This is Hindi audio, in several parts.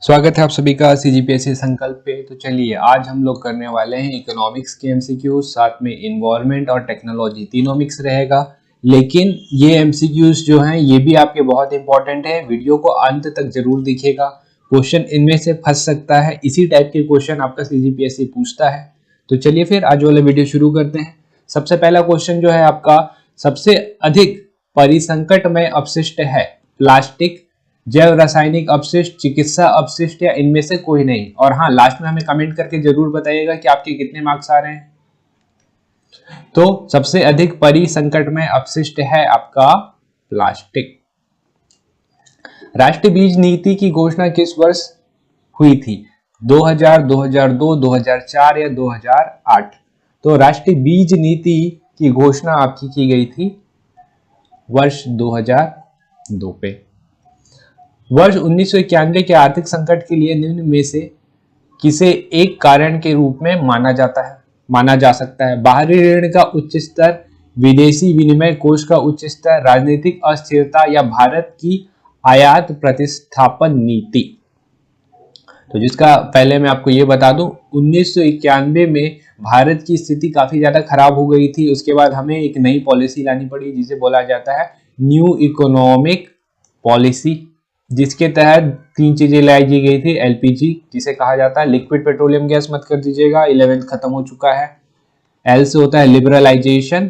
स्वागत है आप सभी का सीजीपीएससी संकल्प पे। तो चलिए आज हम लोग करने वाले हैं इकोनॉमिक्स के एमसीक्यूज, साथ में इन्वायरमेंट और टेक्नोलॉजी तीनों मिक्स रहेगा। लेकिन ये एमसीक्यूज जो हैं ये भी आपके बहुत इंपॉर्टेंट है, वीडियो को अंत तक जरूर दिखेगा। क्वेश्चन इनमें से फंस सकता है, इसी टाइप के क्वेश्चन आपका सीजीपीएससी पूछता है। तो चलिए फिर आज वाला वीडियो शुरू करते हैं। सबसे पहला क्वेश्चन जो है आपका, सबसे अधिक परिसंकट में अपशिष्ट है प्लास्टिक, जैव रासायनिक अपशिष्ट, चिकित्सा अपशिष्ट या इनमें से कोई नहीं। और हाँ, लास्ट में हमें कमेंट करके जरूर बताइएगा कि आपके कितने मार्क्स आ रहे हैं। तो सबसे अधिक परिसंकट में अपशिष्ट है आपका प्लास्टिक। राष्ट्रीय बीज नीति की घोषणा किस वर्ष हुई थी? 2000, 2002, 2004 या 2008? तो राष्ट्रीय बीज नीति की घोषणा आपकी की गई थी वर्ष 2002 पे। वर्ष 1991 के आर्थिक संकट के लिए निम्न में से किसे एक कारण के रूप में माना जा सकता है? बाहरी ऋण का उच्च स्तर, विदेशी विनिमय कोष का उच्च स्तर, राजनीतिक अस्थिरता या भारत की आयात प्रतिस्थापन नीति। तो जिसका पहले मैं आपको ये बता दूं, 1991 में भारत की स्थिति काफी ज्यादा खराब हो गई थी। उसके बाद हमें एक नई पॉलिसी लानी पड़ी जिसे बोला जाता है न्यू इकोनॉमिक पॉलिसी, जिसके तहत तीन चीजें लाई गई थी। एलपीजी जिसे कहा जाता है लिक्विड पेट्रोलियम गैस, मत कर दीजिएगा, 11th खत्म हो चुका है। एल से होता है लिबरलाइजेशन,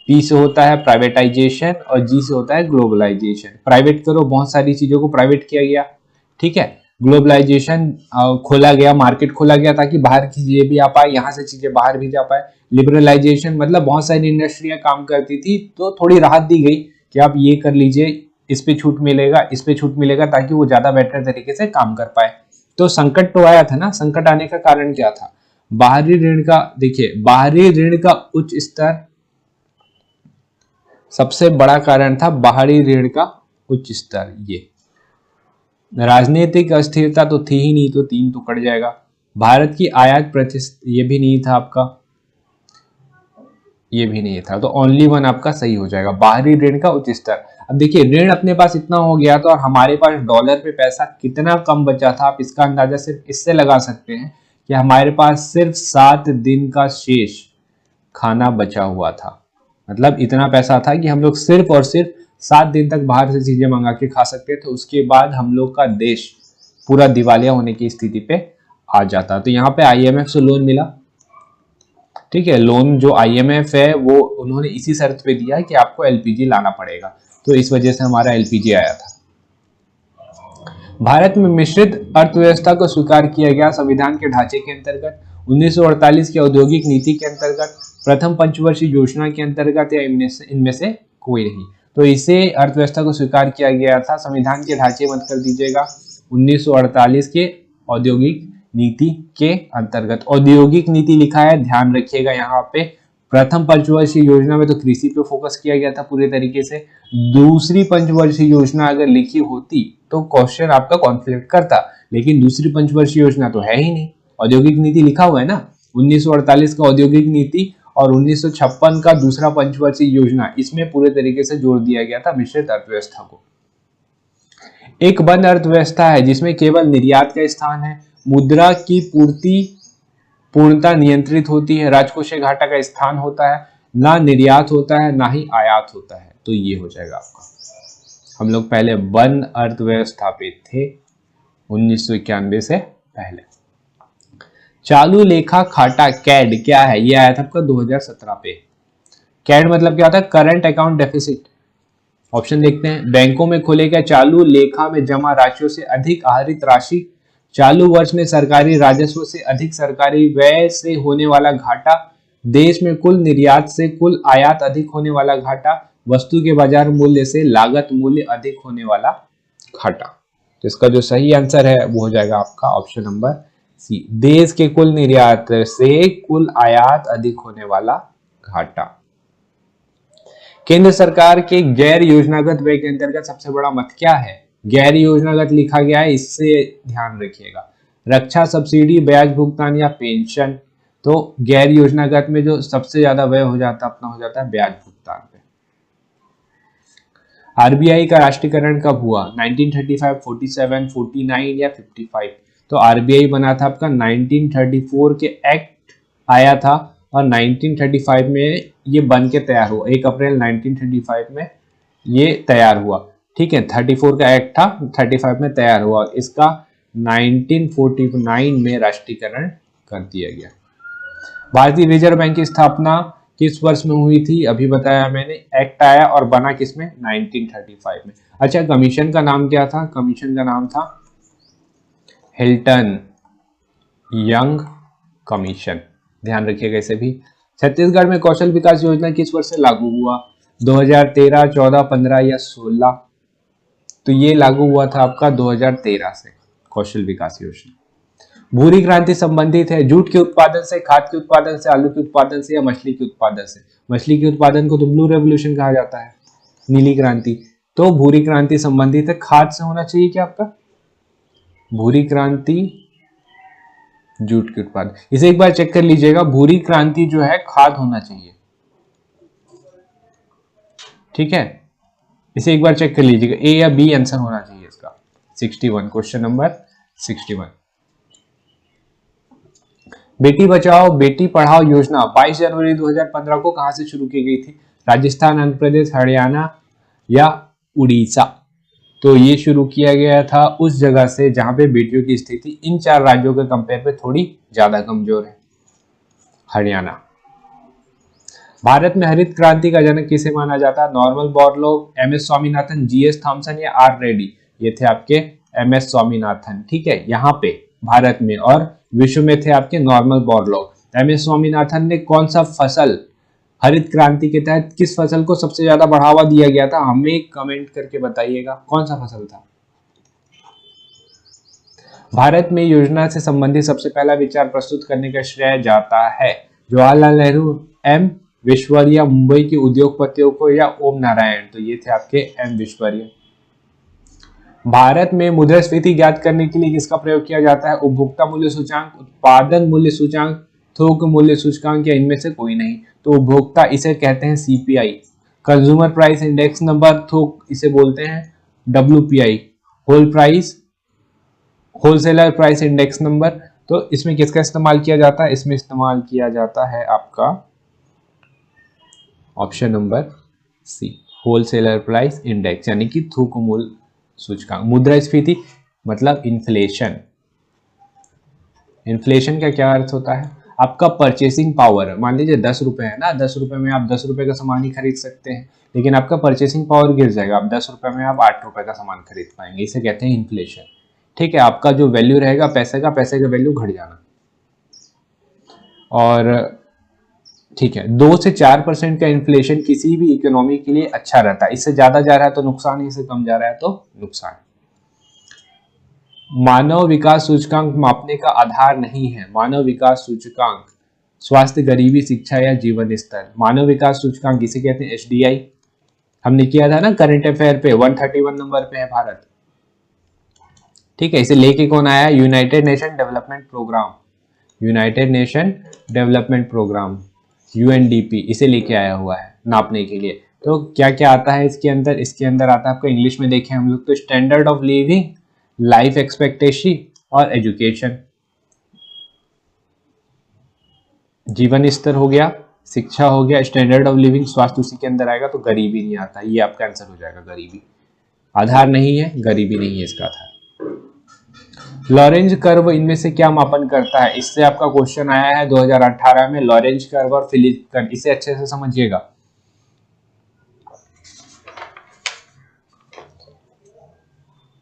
पी से होता है प्राइवेटाइजेशन और जी से होता है ग्लोबलाइजेशन। प्राइवेट करो, बहुत सारी चीजों को प्राइवेट किया गया, ठीक है। ग्लोबलाइजेशन खोला गया, मार्केट खोला गया ताकि बाहर की चीजें भी आ पाए, यहाँ से चीजें बाहर भी जा पाए। लिबरलाइजेशन मतलब बहुत सारी इंडस्ट्रियां काम करती थी तो थोड़ी राहत दी गई कि आप ये कर लीजिए, इस पे छूट मिलेगा, इस पे छूट मिलेगा, ताकि वो ज्यादा बेटर तरीके से काम कर पाए। तो संकट तो आया था ना। संकट आने का कारण क्या था? बाहरी ऋण का, देखिए बाहरी ऋण का उच्च स्तर सबसे बड़ा कारण था, बाहरी ऋण का उच्च स्तर। ये राजनीतिक अस्थिरता तो थी ही नहीं, तो तीन तो कट जाएगा। भारत की आयात प्रतिशत ये भी नहीं था आपका, ये भी नहीं था, तो ओनली वन आपका सही हो जाएगा, बाहरी ऋण का उच्च स्तर। अब देखिए ऋण अपने पास इतना हो गया था और हमारे पास डॉलर पे पैसा कितना कम बचा था, आप इसका अंदाजा सिर्फ इससे लगा सकते हैं कि हमारे पास सिर्फ 7 दिन का शेष खाना बचा हुआ था। मतलब इतना पैसा था कि हम लोग सिर्फ और सिर्फ 7 दिन तक बाहर से चीजें मंगा के खा सकते थे। उसके बाद हम लोग का देश पूरा दिवालिया होने की स्थिति पे आ जाता। तो यहाँ पे आईएमएफ से लोन मिला, ठीक है। लोन जो आईएमएफ है वो उन्होंने इसी शर्त पे दिया है कि आपको एलपीजी लाना पड़ेगा, तो इस वजह से हमारा एलपीजी आया था। भारत में मिश्रित अर्थव्यवस्था को स्वीकार किया गया संविधान के ढांचे के अंतर्गत, 1948 की औद्योगिक नीति के अंतर्गत, प्रथम पंचवर्षीय योजना के अंतर्गत या इनमें से कोई नहीं। तो इसे अर्थव्यवस्था को स्वीकार किया गया था, संविधान के ढांचे मत कर दीजिएगा, 1948 के औद्योगिक नीति के अंतर्गत। औद्योगिक नीति लिखा है, ध्यान रखिएगा यहाँ पे। प्रथम पंचवर्षीय योजना में तो कृषि पे फोकस किया गया था पूरे तरीके से। दूसरी पंचवर्षीय योजना अगर लिखी होती तो क्वेश्चन आपका कॉन्फ्लिक्ट करता, लेकिन दूसरी पंचवर्षीय योजना तो है ही नहीं। औद्योगिक नीति लिखा हुआ है ना, 1948 का औद्योगिक नीति और 1956 का दूसरा पंचवर्षीय योजना, इसमें पूरे तरीके से जोड़ दिया गया था मिश्रित अर्थव्यवस्था को। एक बंद अर्थव्यवस्था है जिसमें केवल निर्यात का स्थान है, मुद्रा की पूर्ति पूर्णता नियंत्रित होती है, राजकोषीय घाटा का स्थान होता है, ना निर्यात होता है ना ही आयात होता है। तो ये हो जाएगा आपका। हम लोग पहले बंद अर्थव्यवस्था पे थे 1991 से पहले। चालू लेखा खाता कैड क्या है? ये आया था आपका 2017 पे। कैड मतलब क्या होता है? Current account deficit. ऑप्शन देखते हैं। बैंकों में खोले गए चालू लेखा में जमा राशियों से अधिक आहरित राशि, चालू वर्ष में सरकारी राजस्व से अधिक सरकारी व्यय से होने वाला घाटा, देश में कुल निर्यात से कुल आयात अधिक होने वाला घाटा, वस्तु के बाजार मूल्य से लागत मूल्य अधिक होने वाला घाटा। तो इसका जो सही आंसर है वो हो जाएगा आपका ऑप्शन नंबर सी, देश के कुल निर्यात से कुल आयात अधिक होने वाला घाटा। केंद्र सरकार के गैर योजनागत व्यय के अंतर्गत सबसे बड़ा मत क्या है? गैर योजनागत लिखा गया है, इससे ध्यान रखिएगा। रक्षा सब्सिडी, ब्याज भुगतान या पेंशन। तो गैर योजनागत में जो सबसे ज्यादा व्यय हो जाता है अपना हो जाता है ब्याज भुगतान पे। आरबीआई का राष्ट्रीयकरण कब हुआ? 1935, 47, 49 या 55? तो आरबीआई बना था आपका 1934 के एक्ट आया था और 1935 में ये बन के तैयार हुआ। 1 अप्रैल 1935 में ये तैयार हुआ। ठीक है, 34 का एक्ट था, 35 में तैयार हुआ और इसका 1949 में राष्ट्रीयकरण कर दिया गया। भारतीय रिजर्व बैंक की स्थापना किस वर्ष में हुई थी? अभी बताया मैंने, एक्ट आया और बना किसमें? 1935 में। अच्छा, कमीशन का नाम क्या था? कमीशन का नाम था हिल्टन यंग कमीशन, ध्यान रखिएगा इसे भी। छत्तीसगढ़ में कौशल विकास योजना किस वर्ष से लागू हुआ? 2013, 14, 15 या 16? तो ये लागू हुआ था आपका 2013 से, कौशल विकास योजना। भूरी क्रांति संबंधित है जूट के उत्पादन से, खाद के उत्पादन से, आलू के उत्पादन से या मछली के उत्पादन से? मछली के उत्पादन को तो ब्लू रेवोल्यूशन कहा जाता है, नीली क्रांति। तो भूरी क्रांति संबंधित है, खाद से होना चाहिए क्या आपका? भूरी क्रांति जूट के उत्पादन, इसे एक बार चेक कर लीजिएगा। भूरी क्रांति जो है खाद होना चाहिए, ठीक है, इसे एक बार चेक कर लीजिएगा, ए या बी आंसर होना चाहिए इसका। 61, क्वेश्चन नंबर 61। बेटी बचाओ बेटी पढ़ाओ योजना 22 जनवरी 2015 को कहां से शुरू की गई थी? राजस्थान, आंध्र प्रदेश, हरियाणा या उड़ीसा? तो ये शुरू किया गया था उस जगह से जहां पे बेटियों की स्थिति इन 4 राज्यों के कंपेयर पे थोड़ी ज्यादा कमजोर है, हरियाणा। भारत में हरित क्रांति का जनक किसे माना जाता है? Norman Borlaug, MS Swaminathan, GS Thomson या आर रेड्डी? ये थे आपके एमएस स्वामीनाथन, ठीक है, यहाँ पे भारत में, और विश्व में थे आपके नॉर्मन बोरलॉग। एमएस स्वामीनाथन ने कौन सा फसल हरित क्रांति के तहत, किस फसल को सबसे ज्यादा बढ़ावा दिया गया था? हमें कमेंट करके बताइएगा कौन सा फसल था। भारत में योजना से संबंधित सबसे पहला विचार प्रस्तुत करने का श्रेय जाता है जवाहरलाल नेहरू, एम विश्ववर्या, मुंबई के उद्योगपतियों को या ओम नारायण? तो ये थे आपके एम विश्ववर्या। भारत में मुद्रास्फीति ज्ञात करने के लिए किसका प्रयोग किया जाता है? उपभोक्ता मूल्य सूचकांक, उत्पादन मूल्य सूचकांक, थोक मूल्य सूचकांक या इनमें से कोई नहीं? तो उपभोक्ता, इसे कहते हैं CPI, consumer price index number, थोक इसे बोलते हैं WPI, wholesaler price index number. तो इसमें किसका इस्तेमाल किया जाता है? इसमें इस्तेमाल किया जाता है आपका option number C, wholesaler price index, यानी कि थोक मूल्य सूचकांक। मुद्रास्फीति मतलब इन्फ्लेशन। इन्फ्लेशन का क्या अर्थ होता है? आपका परचेसिंग पावर, मान लीजिए 10 रुपए है ना, 10 रुपए में आप 10 रुपए का सामान ही खरीद सकते हैं, लेकिन आपका परचेसिंग पावर गिर जाएगा, आप 10 रुपए में आप 8 रुपए का सामान खरीद पाएंगे, इसे कहते हैं इन्फ्लेशन। ठीक है, आपका जो वैल्यू रहेगा पैसे का वैल्यू घट जाना। और ठीक है, 2 से 4% का इन्फ्लेशन किसी भी इकोनॉमी के लिए अच्छा रहता है, इससे ज्यादा जा रहा है तो नुकसान, इससे कम जा रहा है तो नुकसान। मानव विकास सूचकांक मापने का आधार नहीं है। मानव विकास सूचकांक स्वास्थ्य, गरीबी, शिक्षा या जीवन स्तर। मानव विकास सूचकांक इसे कहते हैं एचडीआई। हमने किया था ना करंट अफेयर पे, 131 नंबर पे है भारत। ठीक है, इसे लेके कौन आया? United Nation Development Programme, United Nation Development Programme UNDP, इसे लेके आया हुआ है नापने के लिए। तो क्या क्या आता है इसके अंदर? इसके अंदर आता है आपको, इंग्लिश में देखें हम लोग तो standard of living, life expectancy और एजुकेशन, जीवन स्तर हो गया, शिक्षा हो गया, स्टैंडर्ड ऑफ लिविंग, स्वास्थ्य उसी के अंदर आएगा, तो गरीबी नहीं आता, ये आपका आंसर हो जाएगा। गरीबी आधार नहीं है, गरीबी नहीं है इसका आधार। लॉरेंज कर्व इनमें से क्या मापन करता है? इससे आपका क्वेश्चन आया है 2018 में, लॉरेंज कर्व और फिलिप कर्व, इसे अच्छे से समझिएगा।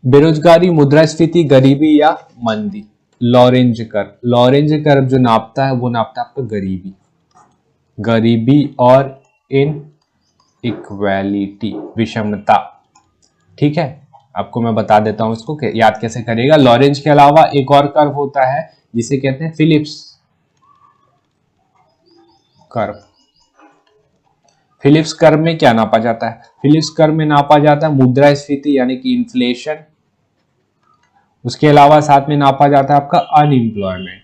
बेरोजगारी, मुद्रास्फीति, गरीबी या मंदी? लॉरेंज कर्व जो नापता है वो नापता है आपका गरीबी और इन इक्वालिटी, विषमता। ठीक है, आपको मैं बता देता हूं इसको याद कैसे करेगा। लॉरेंज के अलावा एक और कर्व होता है जिसे कहते हैं फिलिप्स कर्व। फिलिप्स कर्व में क्या नापा जाता है? फिलिप्स कर्व में नापा जाता है मुद्रास्फीति यानी कि इन्फ्लेशन, उसके अलावा साथ में नापा जाता है आपका अनएम्प्लॉयमेंट।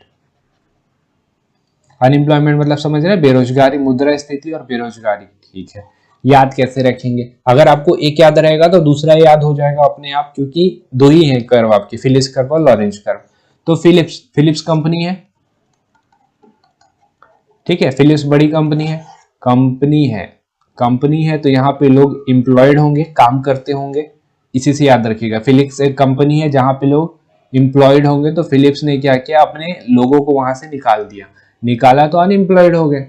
अनएम्प्लॉयमेंट मतलब समझ रहे हैं, बेरोजगारी, मुद्रास्फीति और बेरोजगारी। ठीक है, याद कैसे रखेंगे? अगर आपको एक याद रहेगा तो दूसरा याद हो जाएगा अपने आप, क्योंकि दो ही है कर्व आपकी, फिलिप्स कर्व और लॉरेंज कर्व। तो फिलिप्स कंपनी है, ठीक है, फिलिप्स बड़ी कंपनी है तो यहाँ पे लोग एम्प्लॉयड होंगे, काम करते होंगे, इसी से याद रखिएगा। फिलिप्स एक कंपनी है जहां पे लोग एम्प्लॉयड होंगे, तो फिलिप्स ने क्या किया, अपने लोगों को वहां से निकाल दिया, निकाला तो अनएम्प्लॉयड हो गए,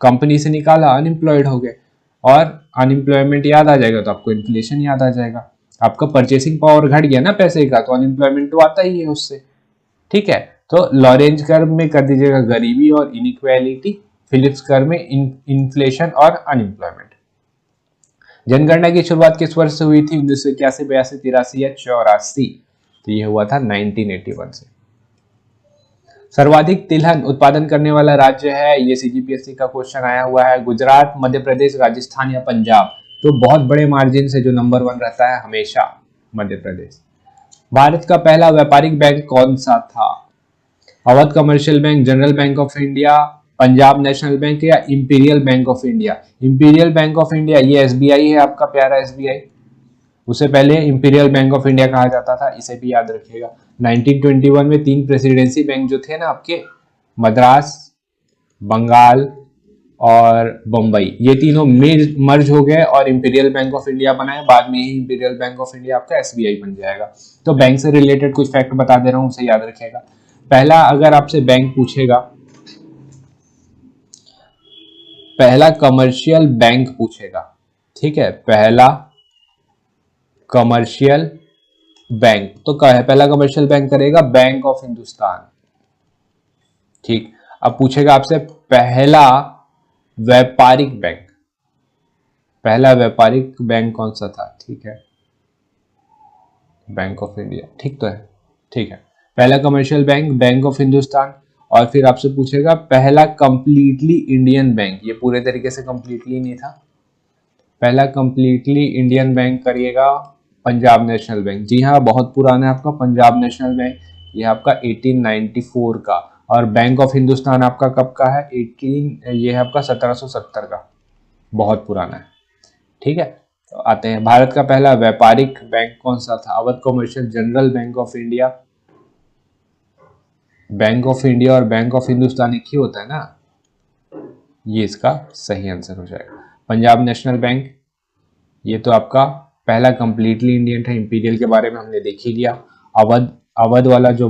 कंपनी से निकाला अनएम्प्लॉयड हो गए, और अनएम्प्लॉयमेंट याद आ जाएगा तो आपको इन्फ्लेशन याद आ जाएगा, आपका परचेसिंग पावर घट गया ना पैसे का, तो अनएम्प्लॉयमेंट तो आता ही है उससे, ठीक है। तो लॉरेंज कर्व में कर दीजिएगा गरीबी और इनइक्वालिटी, फिलिप्स कर्व में इन्फ्लेशन और अनएम्प्लॉयमेंट। जनगणना की शुरुआत किस वर्ष से हुई थी? 1981, 82, 83 या 84? तो ये हुआ था 1981 से। सर्वाधिक तिलहन उत्पादन करने वाला राज्य है, ये सीजीपीएससी का क्वेश्चन आया हुआ है, गुजरात, मध्य प्रदेश, राजस्थान या पंजाब? तो बहुत बड़े मार्जिन से जो नंबर 1 रहता है हमेशा मध्य प्रदेश। भारत का पहला व्यापारिक बैंक कौन सा था? Awadh commercial bank, general bank of India, Punjab national bank या imperial bank of India? Imperial bank of India, ये एसबीआई है आपका प्यारा एसबीआई, उससे पहले इंपीरियल बैंक ऑफ इंडिया कहा जाता था, इसे भी याद रखिएगा। 1921 में 3 प्रेसिडेंसी बैंक जो थे ना आपके, मद्रास, बंगाल और बंबई, ये तीनों मर्ज हो गए और इंपीरियल बैंक ऑफ इंडिया बनाए, बाद में ही इंपीरियल बैंक ऑफ इंडिया आपका एसबीआई बन जाएगा। तो बैंक से रिलेटेड कुछ फैक्ट बता दे रहा हूं, उसे याद रखिएगा। पहला, अगर आपसे बैंक पूछेगा, पहला कमर्शियल बैंक पूछेगा, ठीक है, पहला कमर्शियल बैंक, तो क्या है, पहला कमर्शियल बैंक करेगा बैंक ऑफ हिंदुस्तान, ठीक। अब पूछेगा आपसे पहला व्यापारिक बैंक, पहला व्यापारिक बैंक कौन सा था? ठीक है, बैंक ऑफ इंडिया, ठीक तो है, ठीक है। पहला commercial bank bank of Hindustan. और फिर आपसे पूछेगा पहला कंप्लीटली इंडियन बैंक, ये पूरे तरीके से कंप्लीटली नहीं था, पहला कंप्लीटली इंडियन बैंक करिएगा पंजाब नेशनल बैंक। जी हाँ, बहुत पुराना है आपका पंजाब नेशनल बैंक, ये आपका 1894 का। और बैंक ऑफ हिंदुस्तान आपका कब का है? ये है आपका 1770 का, बहुत पुराना है, ठीक है। तो आते हैं, भारत का पहला व्यापारिक बैंक कौन सा था? Awadh commercial, general bank of India, bank of India और बैंक ऑफ हिंदुस्तान एक ही होता है ना, ये इसका सही आंसर हो जाएगा। पंजाब नेशनल बैंक, ये तो आपका पहला कंप्लीटली इंडियन था, इंपीरियल के बारे में हमने देख ही लिया। अवध वाला जो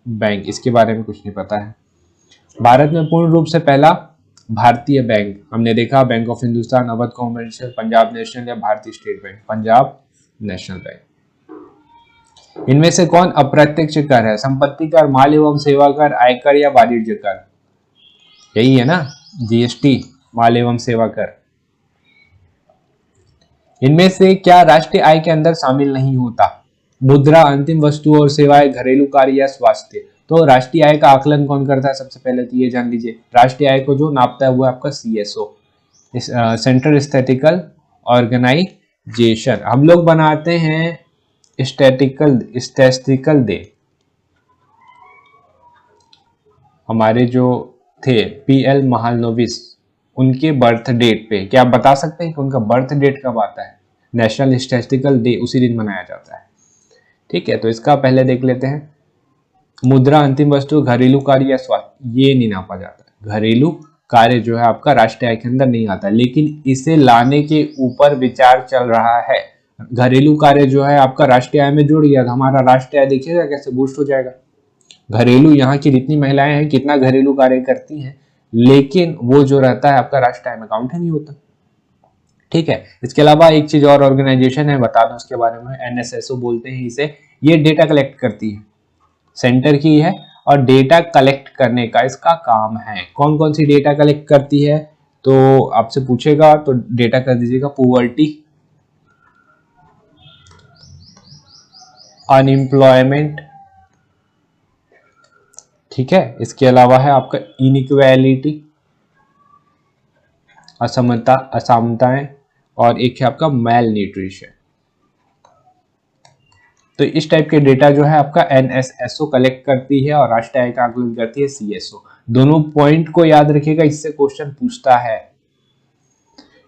बैंक, इसके बारे में कुछ नहीं पता है। भारत में पूर्ण रूप से पहला भारतीय बैंक हमने देखा, bank of Hindustan, Awadh commercial, Punjab national या भारतीय state bank? Punjab national bank. इनमें से कौन अप्रत्यक्ष कर है? संपत्ति कर, माल एवं सेवा कर, आयकर या वाणिज्य कर? यही है ना, जीएसटी, माल एवं सेवा कर। इनमें से क्या राष्ट्रीय आय के अंदर शामिल नहीं होता? मुद्रा, अंतिम वस्तु और सेवाएं, घरेलू कार्य या स्वास्थ्य? तो राष्ट्रीय आय का आकलन कौन करता है? सबसे पहले तो ये जान लीजिए, राष्ट्रीय आय को जो नापता है वो आपका सीएसओ, सेंट्रल स्टैटिस्टिकल ऑर्गेनाइजेशन। हम लोग बनाते हैं स्टैटिस्टिकल डे, हमारे जो थे पीएल महालनोबिस, उनके बर्थ डेट पे, क्या आप बता सकते हैं कि उनका बर्थ डेट कब आता है? नेशनल स्टैटिस्टिकल डे उसी दिन मनाया जाता है, ठीक है। तो इसका पहले देख लेते हैं, मुद्रा, अंतिम वस्तु, घरेलू कार्य या स्वास्थ्य, ये नहीं नापा जाता। घरेलू कार्य जो है आपका राष्ट्रीय आय के अंदर नहीं आता, लेकिन इसे लाने के ऊपर विचार चल रहा है। घरेलू कार्य जो है आपका राष्ट्रीय आय में जुड़ गया, तो हमारा राष्ट्रीय आय देखिएगा कैसे बूस्ट हो जाएगा। घरेलू, यहाँ की जितनी महिलाएं हैं कितना घरेलू कार्य करती हैं, लेकिन वो जो रहता है आपका राष्ट्रीय आय में काउंट ही नहीं होता, ठीक है। इसके अलावा एक चीज और ऑर्गेनाइजेशन है, बता दो उसके बारे में, एनएसएसओ बोलते हैं इसे। ये डेटा कलेक्ट करती है, सेंटर की है, और डेटा कलेक्ट करने का इसका काम है। कौन कौन सी डेटा कलेक्ट करती है? तो आपसे पूछेगा तो डेटा कर दीजिएगा, पॉवर्टी, अनएम्प्लॉयमेंट, ठीक है। इसके अलावा है आपका इनइक्वालिटी, असमता, असमानताएं, और एक है आपका मेल न्यूट्रिशन। तो इस टाइप के डेटा जो है आपका एनएसएसओ कलेक्ट करती है, और राष्ट्रीय आय का आकलन करती है सीएसओ। दोनों पॉइंट को याद रखिएगा, इससे क्वेश्चन पूछता है।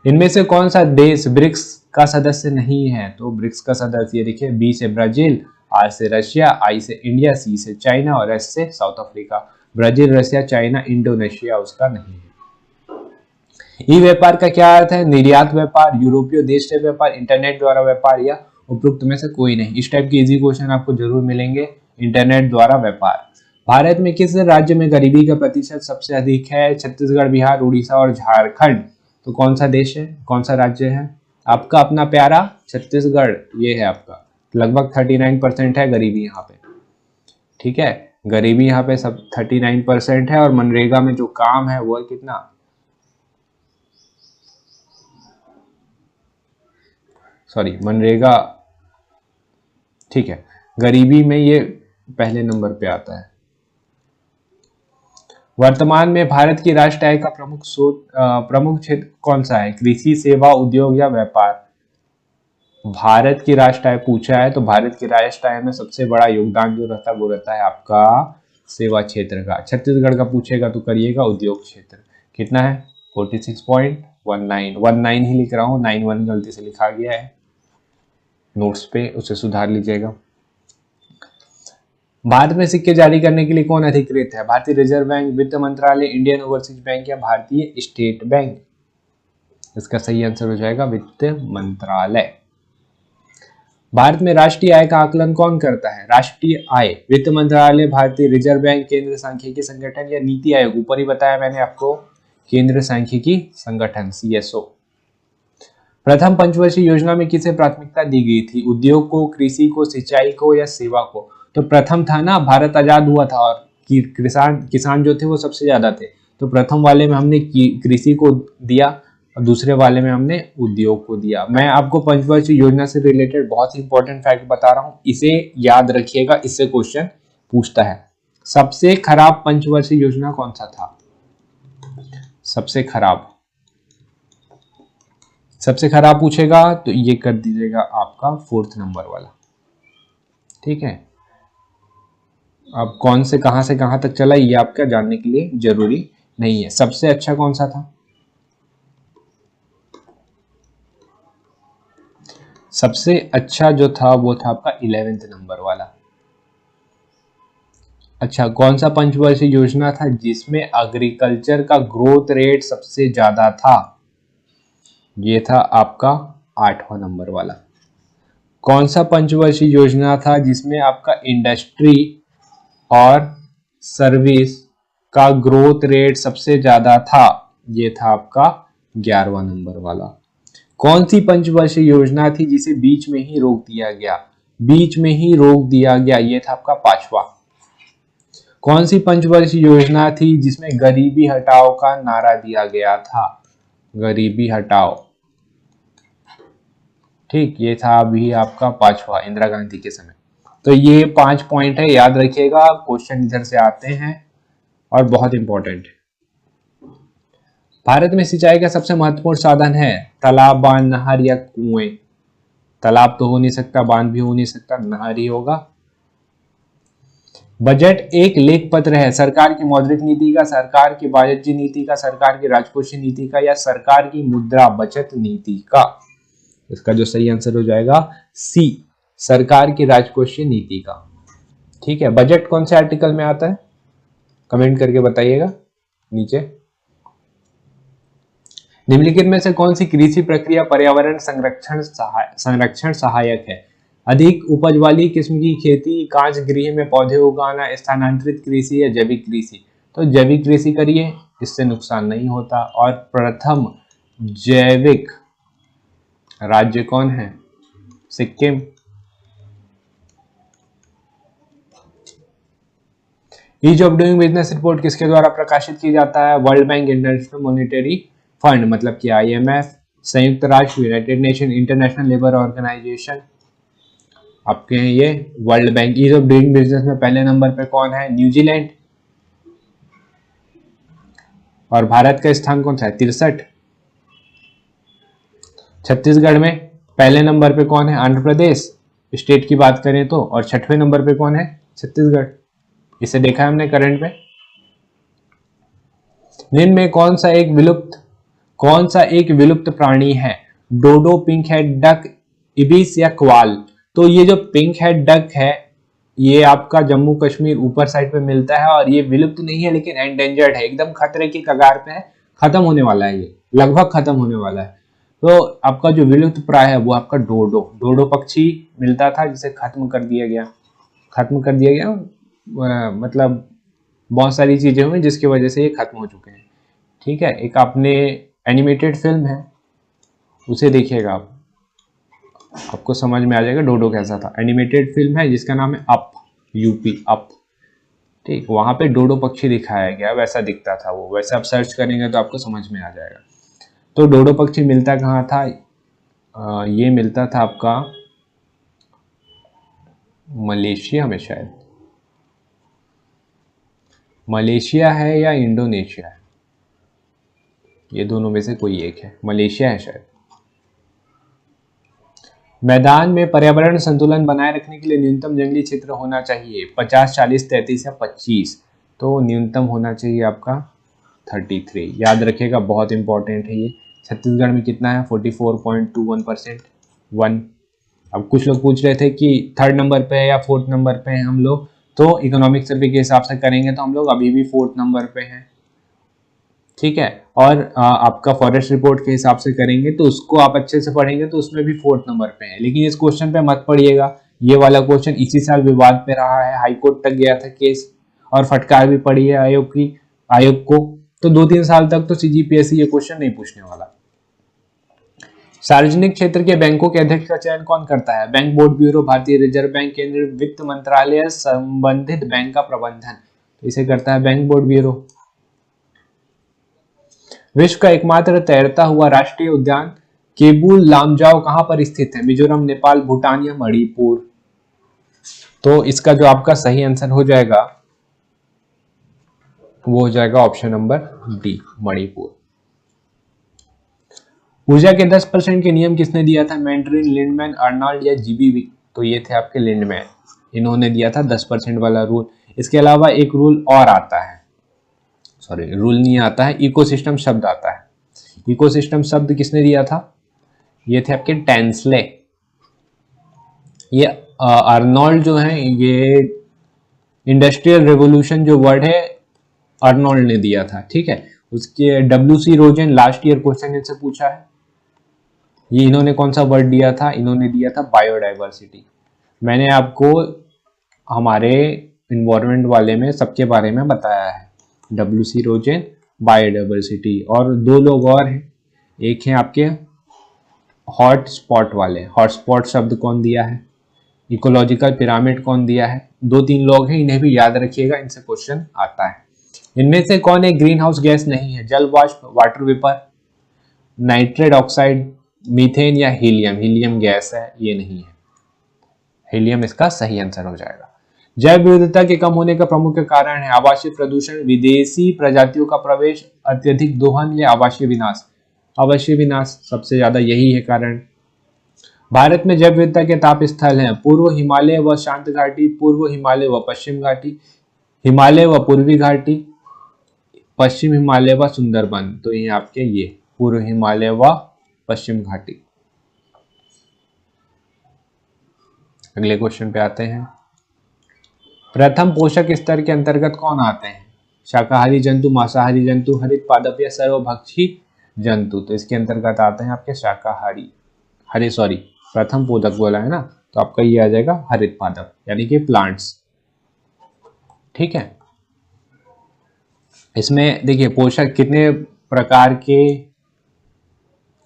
इनमें से कौन सा देश ब्रिक्स का सदस्य नहीं है? तो ब्रिक्स का सदस्य ये देखिए, बी से ब्राजील, आर से रशिया, आई से इंडिया, सी से चाइना और एस से south Africa. Brazil, Russia, China, Indonesia उसका नहीं है। ई व्यापार का क्या अर्थ है? निर्यात व्यापार, यूरोपीय देश से व्यापार, इंटरनेट द्वारा व्यापार या उपरोक्त में से कोई नहीं। इस टाइप के इजी क्वेश्चन आपको जरूर मिलेंगे। इंटरनेट द्वारा व्यापार। भारत में किस राज्य में गरीबी का प्रतिशत सबसे अधिक है? छत्तीसगढ़, बिहार, उड़ीसा और झारखंड। तो कौन सा देश है, कौन सा राज्य है? आपका अपना प्यारा छत्तीसगढ़, ये है आपका। लगभग 39% है गरीबी यहाँ पे। ठीक है, गरीबी यहाँ पे सब 39% है। और मनरेगा में जो काम है वो है कितना? सॉरी, मनरेगा, ठीक है, गरीबी में ये पहले नंबर पे आता है। वर्तमान में भारत की राष्ट्र आय का प्रमुख क्षेत्र कौन सा है? कृषि, सेवा, उद्योग या व्यापार? भारत की राष्ट्र आय पूछा है तो भारत की राष्ट्र आय में सबसे बड़ा योगदान जो रहता है वो रहता है आपका सेवा क्षेत्र का। छत्तीसगढ़ का पूछेगा तो करिएगा उद्योग क्षेत्र। कितना है? 46.19 ही लिख रहा हूँ, 91 गलती से लिखा गया है नोट्स पे, उसे सुधार लीजिएगा। भारत में सिक्के जारी करने के लिए कौन अधिकृत है? भारतीय रिजर्व बैंक, वित्त मंत्रालय, इंडियन ओवरसीज बैंक या भारतीय स्टेट बैंक? इसका सही आंसर हो जाएगा वित्त मंत्रालय। भारत में राष्ट्रीय आय का आकलन कौन करता है? राष्ट्रीय आय वित्त मंत्रालय, भारतीय रिजर्व बैंक, केंद्र सांख्यिकी संगठन या नीति आयोग? ऊपर ही बताया मैंने आपको, केंद्र सांख्यिकी संगठन, CSO। प्रथम पंचवर्षीय योजना में किसे प्राथमिकता दी गई थी? उद्योग को, कृषि को, सिंचाई को या सेवा को? तो प्रथम था ना, भारत आजाद हुआ था और किसान जो थे वो सबसे ज्यादा थे, तो प्रथम वाले में हमने कृषि को दिया और दूसरे वाले में हमने उद्योग को दिया। मैं आपको पंचवर्षीय योजना से रिलेटेड बहुत ही इंपॉर्टेंट फैक्ट बता रहा हूँ, इसे याद रखिएगा, इससे क्वेश्चन पूछता है। सबसे खराब पंचवर्षीय योजना कौन सा था? सबसे खराब पूछेगा तो ये कर दीजिएगा आपका 4th नंबर वाला। ठीक है, अब कौन से कहां तक चला ये आपका जानने के लिए जरूरी नहीं है। सबसे अच्छा कौन सा था? सबसे अच्छा जो था वो था आपका 11th नंबर वाला। अच्छा, कौन सा पंचवर्षीय योजना था जिसमें एग्रीकल्चर का ग्रोथ रेट सबसे ज्यादा था? ये था आपका 8वां नंबर वाला। कौन सा पंचवर्षीय योजना था जिसमें आपका इंडस्ट्री और सर्विस का ग्रोथ रेट सबसे ज्यादा था? ये था आपका 11वां नंबर वाला। कौन सी पंचवर्षीय योजना थी जिसे बीच में ही रोक दिया गया? ये था आपका 5वां। कौन सी पंचवर्षीय योजना थी जिसमें गरीबी हटाओ का नारा दिया गया था? गरीबी हटाओ, ठीक, ये था अभी आपका 5वां, इंदिरा गांधी के समय। तो ये 5 पॉइंट है, याद रखिएगा, क्वेश्चन इधर से आते हैं और बहुत इंपॉर्टेंट है। भारत में सिंचाई का सबसे महत्वपूर्ण साधन है? तालाब, बांध, नहर या कुएं? तालाब तो हो नहीं सकता, बांध भी हो नहीं सकता, नहर ही होगा। बजट एक लेख पत्र है सरकार की मौद्रिक नीति का, सरकार की वाणिज्य नीति का, सरकार की राजकोषीय नीति का या सरकार की मुद्रा बचत नीति का? इसका जो सही आंसर हो जाएगा सी, सरकार की राजकोषीय नीति का। ठीक है, बजट कौन से आर्टिकल में आता है? कमेंट करके बताइएगा नीचे। निम्नलिखित में से कौन सी कृषि प्रक्रिया पर्यावरण संरक्षण सहायक है? अधिक उपज वाली किस्म की खेती, कांच गृह में पौधे उगाना, स्थानांतरित कृषि या जैविक कृषि? तो जैविक कृषि करिए, इससे नुकसान नहीं होता। और प्रथम जैविक राज्य कौन है? Sikkim. Ease of doing business report किसके द्वारा प्रकाशित की जाता है? World Bank, International Monetary Fund मतलब कि IMF, संयुक्त राष्ट्र, United Nation, International Labour Organization. आपके हैं ये World Bank. Ease of doing business में पहले नंबर पे कौन है? न्यूजीलैंड। और भारत का स्थान कौन सा है? 63। छत्तीसगढ़ में पहले नंबर पे कौन है? आंध्र प्रदेश स्टेट की बात करें तो। और 6वें नंबर पे कौन है? छत्तीसगढ़। इसे देखा है हमने करंट में। निम्न में कौन सा एक विलुप्त कौन सा एक विलुप्त प्राणी है? डोडो, पिंक हेड डक, इबिस या क्वाल? तो ये जो पिंक हेड डक है ये आपका जम्मू कश्मीर ऊपर साइड पे मिलता है और ये विलुप्त नहीं है लेकिन एंडेंजर्ड है, एकदम खतरे की कगार पे है, खत्म होने वाला है, ये लगभग खत्म होने वाला है। तो आपका जो विलुप्त प्राय है वो आपका डोडो, डोडो पक्षी मिलता था जिसे खत्म कर दिया गया, मतलब बहुत सारी चीजें हुई जिसकी वजह से ये खत्म हो चुके हैं। ठीक है, एक आपने एनिमेटेड फिल्म है उसे देखिएगा आप, आपको समझ में आ जाएगा डोडो कैसा था। एनिमेटेड फिल्म है जिसका नाम है अप, यूपी अप। ठीक, वहां पे डोडो पक्षी दिखाया गया, वैसा दिखता था वो, वैसे आप सर्च करेंगे तो आपको समझ में आ जाएगा। तो डोडो पक्षी मिलता कहाँ था? ये मिलता था आपका मलेशिया में, शायद मलेशिया है या इंडोनेशिया है, ये दोनों में से कोई एक है, मलेशिया है शायद। मैदान में पर्यावरण संतुलन बनाए रखने के लिए न्यूनतम जंगली क्षेत्र होना चाहिए 50, 40, 33 या 25। तो न्यूनतम होना चाहिए आपका 33, याद रखिएगा, बहुत इंपॉर्टेंट है ये। छत्तीसगढ़ में कितना है? 44.21%, 1। अब कुछ लोग पूछ रहे थे कि 3rd नंबर पे है या 4th नंबर पे हैं हम लोग, तो इकोनॉमिक सर्वे के हिसाब से करेंगे तो हम लोग अभी भी 4th नंबर पे हैं। ठीक है, और आपका फॉरेस्ट रिपोर्ट के हिसाब से करेंगे तो उसको आप अच्छे से पढ़ेंगे तो उसमें भी 4th नंबर पे है। लेकिन इस क्वेश्चन पे मत पढ़िएगा, ये वाला क्वेश्चन इसी साल विवाद पे रहा है, हाईकोर्ट तक गया था केस और फटकार भी पड़ी है आयोग को। तो 2-3 साल तक तो सीजीपीएससी ये क्वेश्चन नहीं पूछने वाला। सार्वजनिक क्षेत्र के बैंकों के अध्यक्ष का चयन कौन करता है? बैंक, बोर्ड, ब्यूरो, भारतीय रिजर्व बैंक, केंद्रीय वित्त मंत्रालय, संबंधित बैंक का प्रबंधन। तो इसे करता है बैंक, बोर्ड, ब्यूरो। विश्व का एकमात्र तैरता हुआ राष्ट्रीय उद्यान केबुल लामजाओ कहां पर स्थित है? मिजोरम, नेपाल, भूटान या मणिपुर? तो इसका जो आपका सही आंसर हो जाएगा वो हो जाएगा ऑप्शन नंबर डी, मणिपुर। ऊर्जा के 10% के नियम किसने दिया था? मैंड्रिन, लिंडमैन, अर्नॉल्ड या जीबी विक? तो ये थे आपके लिंडमैन, इन्होंने दिया था 10% वाला रूल। इसके अलावा एक रूल और आता है, सॉरी रूल नहीं आता है, इकोसिस्टम शब्द आता है। इकोसिस्टम शब्द किसने दिया था? ये थे आपके टेंसले। ये अर्नोल्ड जो है, ये इंडस्ट्रियल रेवोल्यूशन जो वर्ड है अर्नोल्ड ने दिया था। ठीक है, उसके WC रोजन लास्ट ईयर क्वेश्चन इनसे पूछा है, ये इन्होंने कौन सा वर्ड दिया था? इन्होंने दिया था बायोडाइवर्सिटी। मैंने आपको हमारे इन्वायरमेंट वाले में सबके बारे में बताया है, WC रोजन, बायोडाइवर्सिटी, और 2 लोग और हैं, एक है आपके हॉट स्पॉट वाले। हॉट स्पॉट शब्द कौन दिया है? इकोलॉजिकल पिरामिड कौन दिया है? 2-3 लोग हैं, इन्हें भी याद रखिएगा, इनसे क्वेश्चन आता है। इनमें से कौन एक ग्रीन हाउस गैस नहीं है? जल वाष्प, water vapour, nitrate oxide, methane या हीलियम? हीलियम गैस है, ये नहीं है, हीलियम इसका सही आंसर हो जाएगा। जैव विविधता के कम होने का प्रमुख कारण है? आवासीय प्रदूषण, विदेशी प्रजातियों का प्रवेश, अत्यधिक दोहन या आवासीय विनाश? आवासीय विनाश सबसे ज्यादा यही है कारण। भारत में जैव विविधता के ताप स्थल हैं? पूर्व हिमालय व शांत घाटी, पूर्व हिमालय व पश्चिम घाटी, हिमालय व पूर्वी घाटी, पश्चिम हिमालय व सुंदरबन? तो ये आपके ये पूर्व हिमालय व पश्चिम घाटी। अगले क्वेश्चन पे आते हैं। प्रथम पोषक स्तर के अंतर्गत कौन आते हैं? शाकाहारी जंतु, मांसाहारी जंतु, हरित पादप या सर्वभक्षी जंतु? तो इसके अंतर्गत आते हैं आपके शाकाहारी, प्रथम पोषक बोला है ना, तो आपका ये आ जाएगा हरित पादप यानी कि प्लांट्स। ठीक है, इसमें देखिए पोषक कितने प्रकार के,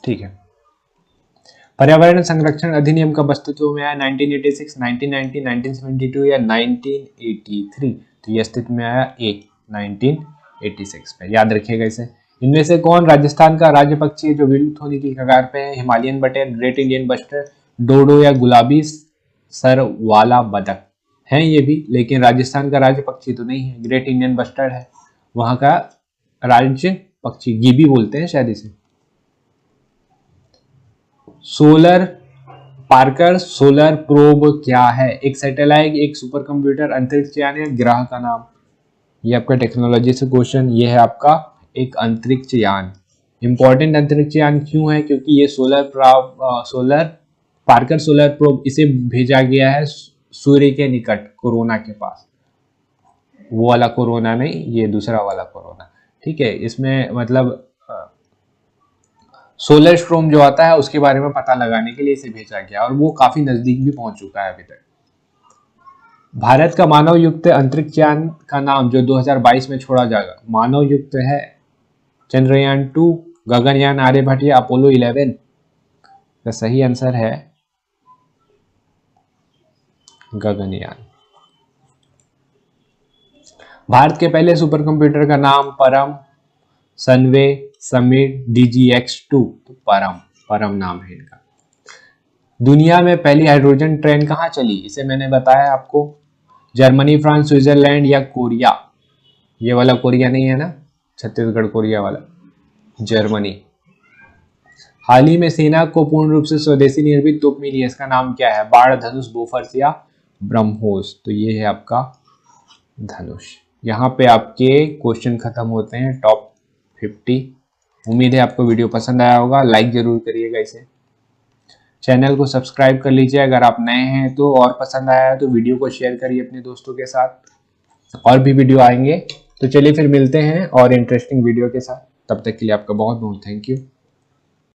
ठीक है, पर्यावरण संरक्षण अधिनियम कब अस्तित्व में आया? 1986, 1990, 1972 या 1983? तो ये अस्तित्व में आया ए, 1986 में, याद रखिएगा इसे। इनमें से कौन राजस्थान का राज्य पक्षी है जो विलुप्त होने की कगार पे है? हिमालयन बटेर, ग्रेट इंडियन बस्टर्ड, डोडो या गुलाबी सर वाला बतख? है ये भी, लेकिन राजस्थान का राज्य पक्षी तो नहीं है, ग्रेट इंडियन बस्टर्ड है वहां का राज्य पक्षी, गिबी बोलते हैं शायद इसे। सोलर पार्कर सोलर प्रोब क्या है? एक सैटेलाइट, एक सुपर कंप्यूटर, अंतरिक्ष यान या ग्रह का नाम? ये आपका टेक्नोलॉजी से क्वेश्चन, ये है आपका एक अंतरिक्ष यान, इंपॉर्टेंट अंतरिक्ष यान क्यों है? क्योंकि ये पार्कर सोलर प्रोब इसे भेजा गया है सूर्य के निकट, कोरोना के पास। वो वाला कोरोना नहीं, ये दूसरा वाला कोरोना, ठीक है। इसमें मतलब सोलर स्ट्रोम जो आता है उसके बारे में पता लगाने के लिए इसे भेजा गया, और वो काफी नजदीक भी पहुंच चुका है अभी तक। भारत का मानव युक्त अंतरिक्ष यान का नाम जो 2022 में छोड़ा जाएगा, मानव युक्त है चंद्रयान 2, गगनयान, आर्यभट्ट या अपोलो 11? का सही आंसर है गगनयान। भारत के पहले सुपर कंप्यूटर का नाम परम, सनवे, समिट, DGX2, तो परम नाम है इनका। दुनिया में पहली हाइड्रोजन ट्रेन कहाँ चली? इसे मैंने बताया आपको, जर्मनी, फ्रांस, स्विट्जरलैंड या कोरिया। ये वाला कोरिया नहीं है ना, छत्तीसगढ़ कोरिया वाला, जर्मनी। हाल ही में सेना को पूर्ण रूप से स्वदेशी निर्मित तोप मिली है, इसका नाम क्या है? बाण, धनुष, बोफर्स या ब्रह्मोस? तो ये है आपका धनुष। यहाँ पे आपके क्वेश्चन खत्म होते हैं टॉप 50। उम्मीद है आपको वीडियो पसंद आया होगा, लाइक जरूर करिएगा इसे, चैनल को सब्सक्राइब कर लीजिए अगर आप नए हैं तो, और पसंद आया है तो वीडियो को शेयर करिए अपने दोस्तों के साथ। और भी वीडियो आएंगे, तो चलिए फिर मिलते हैं और इंटरेस्टिंग वीडियो के साथ। तब तक के लिए आपका बहुत बहुत थैंक यू।